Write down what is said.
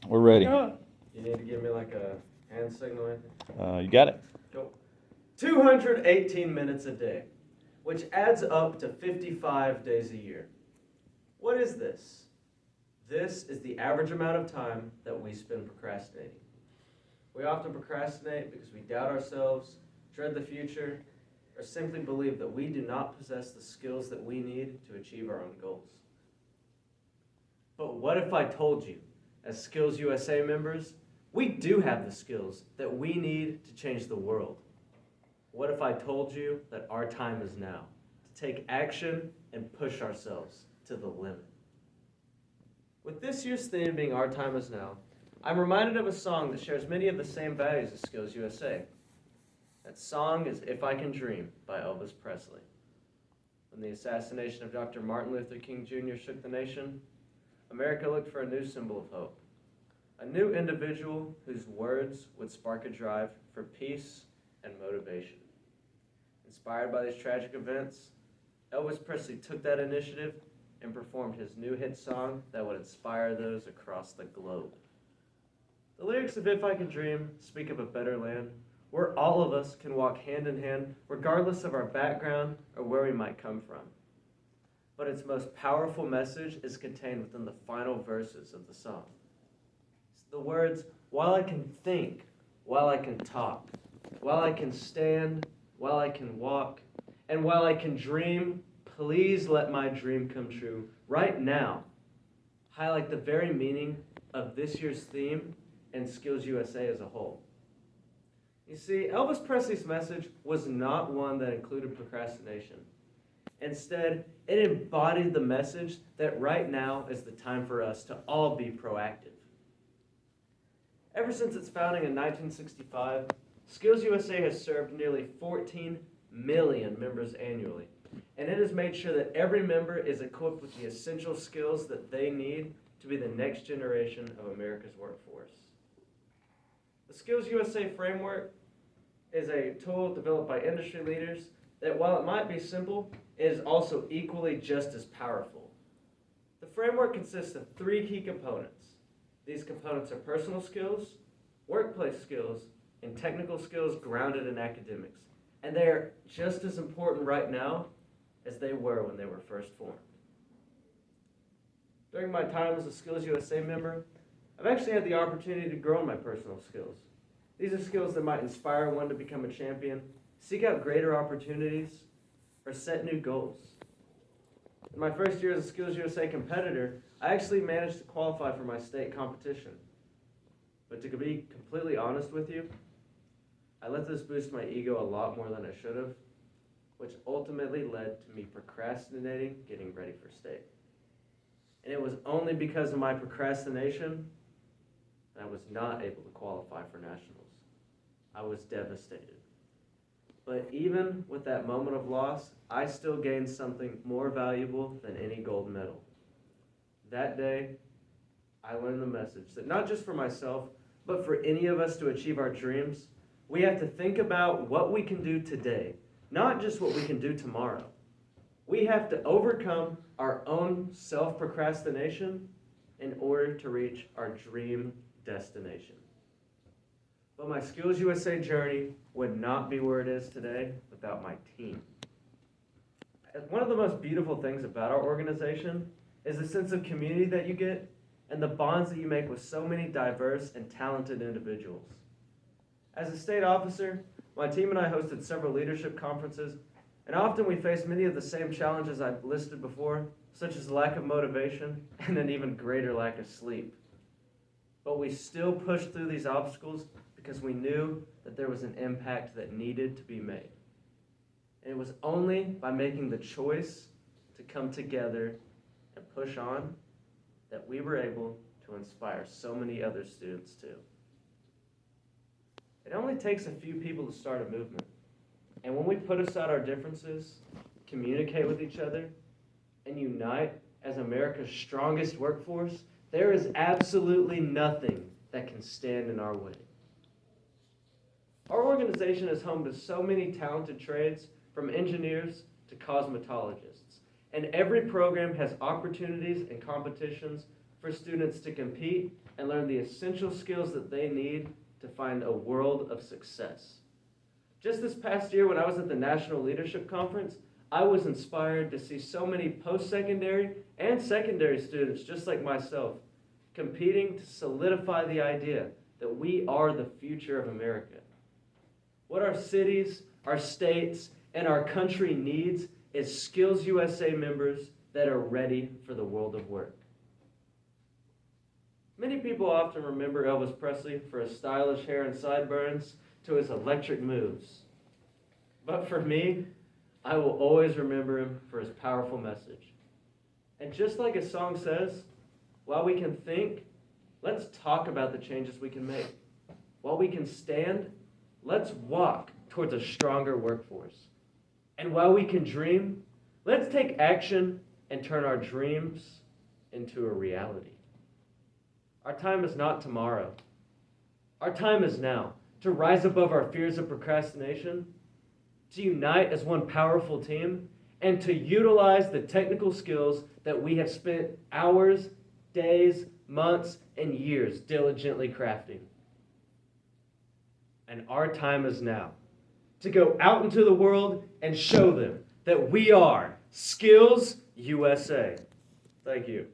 We're ready. You need to give me like a hand signal or anything? You got it. Go. 218 minutes a day, which adds up to 55 days a year. What is this? This is the average amount of time that we spend procrastinating. We often procrastinate because we doubt ourselves, dread the future, or simply believe that we do not possess the skills that we need to achieve our own goals. But what if I told you, as Skills USA members, we do have the skills that we need to change the world? What if I told you that our time is now, to take action and push ourselves to the limit? With this year's theme being Our Time Is Now, I'm reminded of a song that shares many of the same values as Skills USA. That song is If I Can Dream by Elvis Presley. When the assassination of Dr. Martin Luther King Jr. shook the nation, America looked for a new symbol of hope. A new individual whose words would spark a drive for peace and motivation. Inspired by these tragic events, Elvis Presley took that initiative and performed his new hit song that would inspire those across the globe. The lyrics of If I Can Dream speak of a better land where all of us can walk hand in hand regardless of our background or where we might come from. But its most powerful message is contained within the final verses of the song. It's the words, while I can think, while I can talk, while I can stand, while I can walk, and while I can dream, please let my dream come true right now. Highlight the very meaning of this year's theme and Skills USA as a whole. You see, Elvis Presley's message was not one that included procrastination. Instead, it embodied the message that right now is the time for us to all be proactive. Ever since its founding in 1965, Skills USA has served nearly 14 million members annually, and it has made sure that every member is equipped with the essential skills that they need to be the next generation of America's workforce. The Skills USA framework is a tool developed by industry leaders that, while it might be simple, it is also equally just as powerful. The framework consists of 3 key components. These components are personal skills, workplace skills, and technical skills grounded in academics. And they are just as important right now as they were when they were first formed. During my time as a Skills USA member, I've actually had the opportunity to grow in my personal skills. These are skills that might inspire one to become a champion, seek out greater opportunities, or set new goals. In my first year as a Skills USA competitor, I actually managed to qualify for my state competition. But to be completely honest with you, I let this boost my ego a lot more than I should have, which ultimately led to me procrastinating getting ready for state. And it was only because of my procrastination that I was not able to qualify for nationals. I was devastated. But even with that moment of loss, I still gained something more valuable than any gold medal. That day, I learned the message that not just for myself, but for any of us to achieve our dreams, we have to think about what we can do today, not just what we can do tomorrow. We have to overcome our own self-procrastination in order to reach our dream destination. But my Skills USA journey would not be where it is today without my team. One of the most beautiful things about our organization is the sense of community that you get and the bonds that you make with so many diverse and talented individuals. As a state officer, my team and I hosted several leadership conferences, and often we faced many of the same challenges I've listed before, such as lack of motivation and an even greater lack of sleep. But we still pushed through these obstacles because we knew that there was an impact that needed to be made. And it was only by making the choice to come together and push on that we were able to inspire so many other students too. It only takes a few people to start a movement. And when we put aside our differences, communicate with each other, and unite as America's strongest workforce, there is absolutely nothing that can stand in our way. Our organization is home to so many talented trades, from engineers to cosmetologists, and every program has opportunities and competitions for students to compete and learn the essential skills that they need to find a world of success. Just this past year, when I was at the National Leadership Conference, I was inspired to see so many post-secondary and secondary students, just like myself, competing to solidify the idea that we are the future of America. What our cities, our states, and our country needs is Skills USA members that are ready for the world of work. Many people often remember Elvis Presley for his stylish hair and sideburns to his electric moves. But for me, I will always remember him for his powerful message. And just like his song says, while we can think, let's talk about the changes we can make. While we can stand, let's walk towards a stronger workforce. And while we can dream, let's take action and turn our dreams into a reality. Our time is not tomorrow. Our time is now to rise above our fears of procrastination, to unite as one powerful team, and to utilize the technical skills that we have spent hours, days, months, and years diligently crafting. And our time is now to go out into the world and show them that we are Skills USA. Thank you.